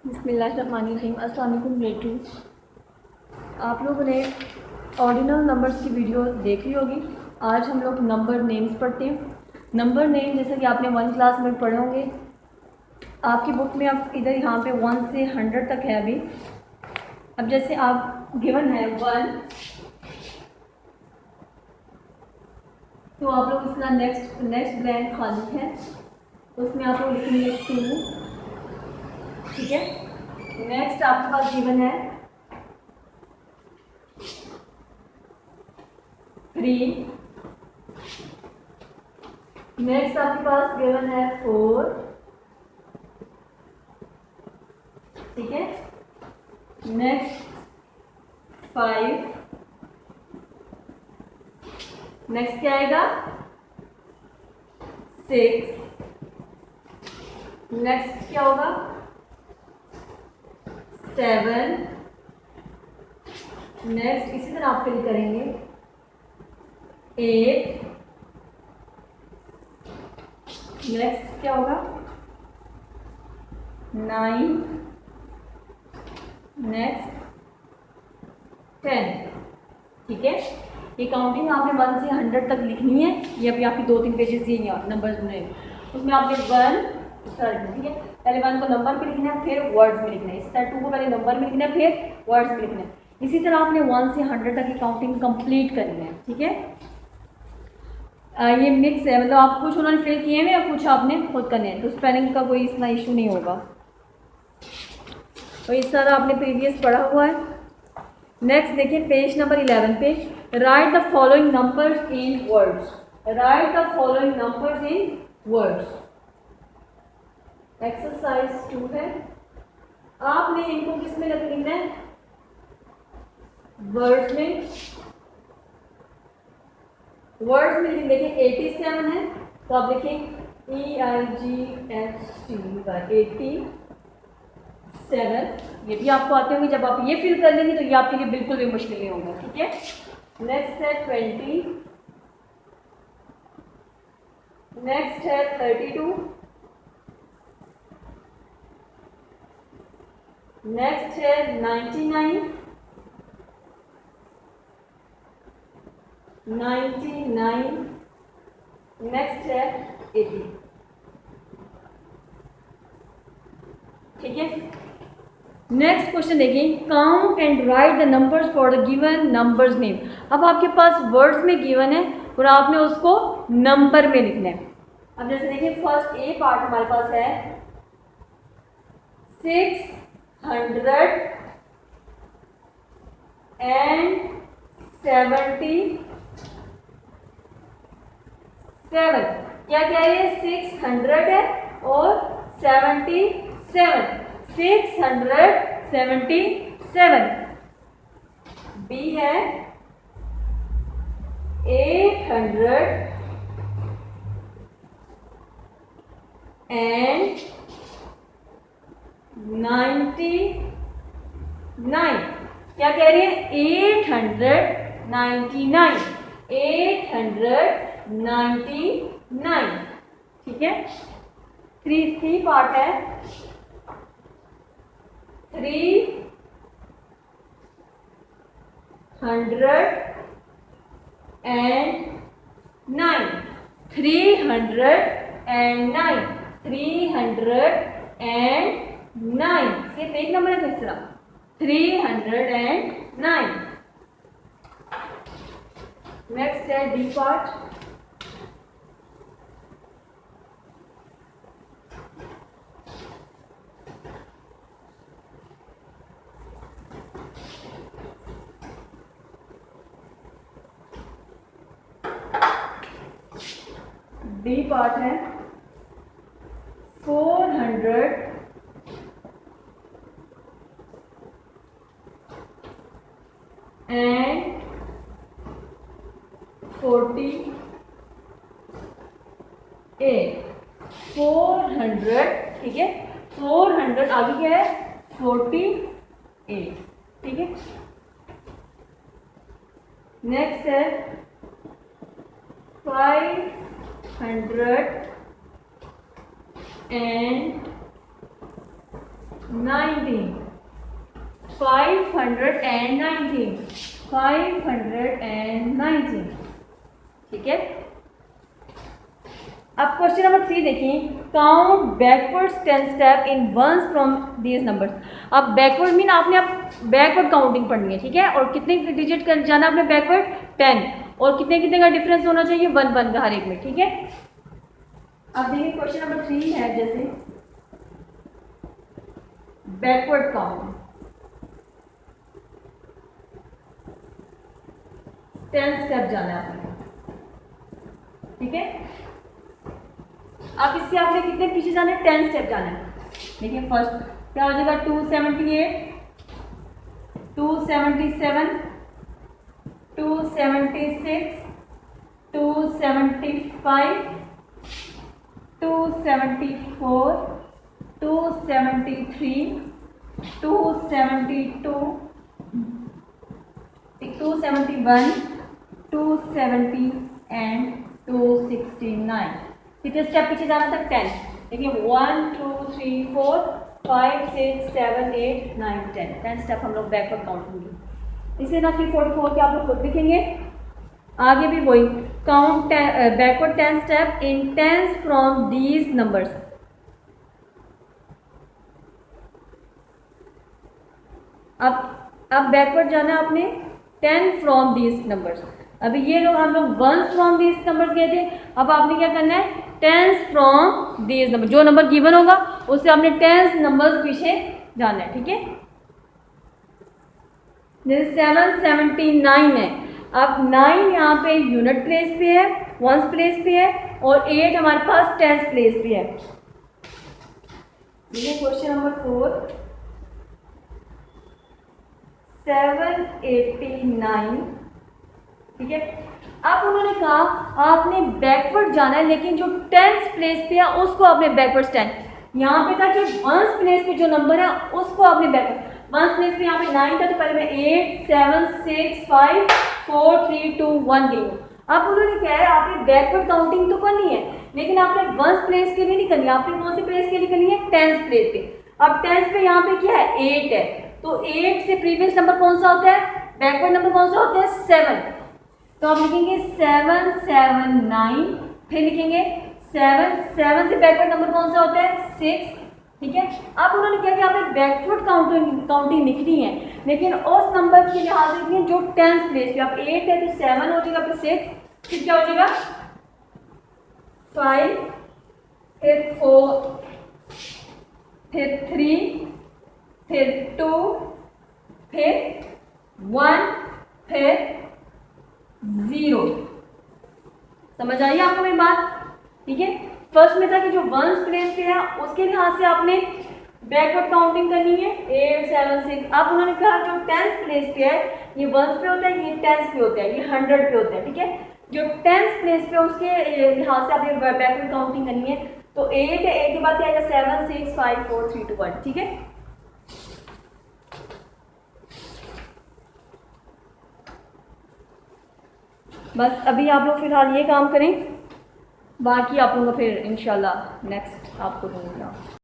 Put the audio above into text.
बिस्मिल्लाहिर्रहमानिर्रहीम। अस्सलाम वालेकुम ग्रेड 2। आप लोगों ने ऑर्डिनल नंबर्स की वीडियो देख ली होगी। आज हम लोग नंबर नेम्स पढ़ते हैं। नंबर नेम जैसे कि आपने 1 क्लास में पढ़े होंगे, आपकी बुक में अब इधर यहाँ पे 1 से 100 तक है अभी। अब जैसे आप गिवन है 1, तो आप लोग इसका नेक्स्ट ब्लैंक खाली है, उसमें आप लोग लिखेंगे 2। ठीक है। नेक्स्ट आपके पास गिवन है 3। नेक्स्ट आपके पास गिवन है 4। ठीक है। नेक्स्ट 5। नेक्स्ट क्या आएगा 6। नेक्स्ट क्या होगा 7। नेक्स्ट इसी तरह आप फिल करेंगे 8। नेक्स्ट क्या होगा 9। नेक्स्ट 10। ठीक है। ये काउंटिंग आपने 1 से 100 तक लिखनी है। ये अभी आपकी 2-3 पेजेस ये नंबर्स में, उसमें आपने 1 स्टार्ट करना। ठीक है। पहले 1 को नंबर पे लिखना है, फिर वर्ड्स में लिखना है। इस तरह 2 को पहले नंबर में लिखना है, फिर वर्ड्स में लिखना है। इसी तरह आपने 1 से 100 तक की काउंटिंग कंप्लीट करनी है। ठीक है। ये मिक्स है, मतलब आप कुछ उन्होंने फिल किए हैं या कुछ आपने खुद करने हैं, तो स्पेलिंग का कोई इतना इशू नहीं होगा। तो इस तरह आपने प्रीवियस पढ़ा हुआ है। नेक्स्ट देखिए पेज नंबर 11 पे, right the following numbers in words. Right the following numbers in words. Exercise 2 है। आपने इनको किस में लिखना है, वर्ड्स में। वर्ड्स में लिखेंगे। देखिए 87 है, तो आप लिखें EIGHT 87। ये भी आपको आते होंगे। जब आप ये फिल कर लेंगे तो ये आपके लिए बिल्कुल भी मुश्किल नहीं होगा। ठीक है। नेक्स्ट है 20। नेक्स्ट है 32। नेक्स्ट है 99। 99। नेक्स्ट है 80। ठीक है। नेक्स्ट क्वेश्चन देखिए, count and right the numbers for the given numbers name. अब आपके पास वर्ड्स में गिवन है और आपने उसको नंबर में लिखना है। अब जैसे देखिए फर्स्ट ए पार्ट हमारे पास है 677। क्या कह रही है, 600 है और 77। 677। बी है 899। क्या कह रही है 899। 899। ठीक है। 3 पार्ट है 309। 309। 309 सिर्फ एक नंबर है तीसरा 309। नेक्स्ट है डी पार्ट। डी पार्ट है 448। 400। ठीक है। 400 आगे क्या है 48। ठीक है। नेक्स्ट है 500 and 19, 519, 519। ठीक है। अब क्वेश्चन नंबर 3 देखिए, count backwards 10 step in ones from these numbers. अब बैकवर्ड मीन आपने अब बैकवर्ड काउंटिंग पढ़नी है, ठीक है। और कितने डिजिट कर जाना आपने बैकवर्ड 10, और कितने कितने का डिफरेंस होना चाहिए 1 1 का हर एक में, ठीक है। अब देखिए क्वेश्चन नंबर 3 है जैसे बैकवर्ड काउंट 10 स्टेप जाना है आपने, ठीक है। अब इससे आपने कितने पीछे जाना है 10 स्टेप जाना है। देखिए फर्स्ट क्या हो जाएगा 278, 277, 276, 275, 274, 273, 272, 271, 270 एंड 269। कितने स्टेप पीछे जाना था 10। देखिए 1 2 3 4 5 6 7 8 9 10 10 स्टेप हम लोग बैकवर्ड काउंट होंगे। इसे ना 344 के आप लोग खुद लिखेंगे। आगे भी वही count backward 10 step in tens from these numbers. अब बैकवर्ड जाना आपने 10 फ्रॉम दीज नंबर्स। अभी ये लोग हम लोग 1 फ्रॉम दीज नंबर्स गए थे, अब आपने क्या करना है 10 फ्रॉम दीज नंबर। जो नंबर गिवन होगा उससे आपने 10 नंबर्स पीछे जाना है, ठीक है। जैसे 779 है, अब 9 यहाँ पे यूनिट प्लेस पे है, वंस प्लेस पे है, और 8 हमारे पास टेंस प्लेस पे है। ये क्वेश्चन नंबर 4 789, ठीक है। अब उन्होंने कहा आपने बैकवर्ड जाना है, लेकिन जो टेंस प्लेस पे है उसको आपने बैकवर्ड स्टैंड। यहाँ पे था कि वंस प्लेस पे जो नंबर है उसको आपने बैकवर्ड। वंस प्लेस पे यहाँ पे 9 था, तो पहले मैं 8 7 6 5 4 3 2 1 गई हूँ। अब उन्होंने कहा है आपने बैकवर्ड काउंटिंग तो करनी है, लेकिन आपने वंस प्लेस के लिए नहीं करनी, आपने कौन से प्लेस के लिए करनी है टेंस प्लेस पे। अब टेंस पे यहाँ पे क्या है 8 है, तो 8 से प्रीवियस नंबर कौन सा होता है, बैकवर्ड नंबर कौन सा होता है 7। तो आप लिखेंगे 779, फिर लिखेंगे 7 7 से बैकवर्ड नंबर कौन सा होता है 6, ठीक है। अब उन्होंने कहा कि आपने बैकवर्ड काउंटिंग लिखनी है, लेकिन उस नंबर के लिहाज से लिखनी है जो टेंथ प्लेस पे। आप 8 है तो 7 हो जाएगा, फिर 6, फिर क्या हो जाएगा 5, फिर 4, फिर 3, फिर 2, फिर 1, फिर 0। समझ आई आपको मेरी बात, ठीक है। फर्स्ट में था कि जो वंस प्लेस पे है उसके लिहाज से आपने बैकवर्ड काउंटिंग करनी है 8 7 6। अब उन्होंने कहा जो टेंथ प्लेस पे है ये वंस पे होता है, ये टेंस पे होता है, ये 100 पे होता है, ठीक है। जो टेंथ प्लेस पे उसके लिहाज से आपने बैकवर्ड काउंटिंग करनी है। तो 8 है, 8 के बाद क्या आएगा 7 6 5 4 3 2 1, ठीक है। बस अभी आप लोग फिलहाल ये काम करें, बाकी आप लोगों को फिर इंशाल्लाह नेक्स्ट आपको दूंगा।